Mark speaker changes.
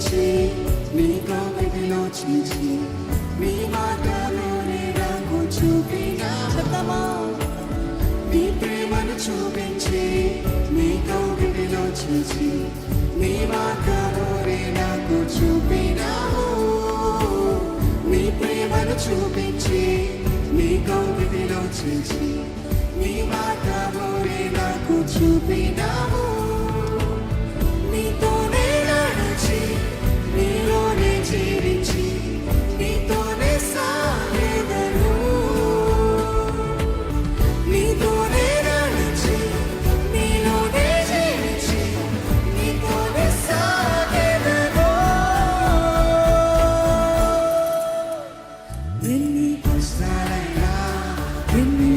Speaker 1: చూపించి నీ కౌగిలిలో చేర్చి నీ మార్గంలోనే నాకు చూపినావా నీ ప్రేమను చూపించి నీ కౌగిలిలో చేర్చి నీ మార్గంలోనే నాకు చూపినావు నీ ప్రేమను చూపించి నీ కౌగిలిలో చేర్చి నీ మార్గంలోనే నాకు చూపినావు నీతోనే నడిచి నీలోనే జీవించి నీతోనే సాగెదను నీతోనే నడిచి నీలోనే జీవించి నీతోనే సాగెదను ఎన్ని కష్టాలైనా ఎన్ని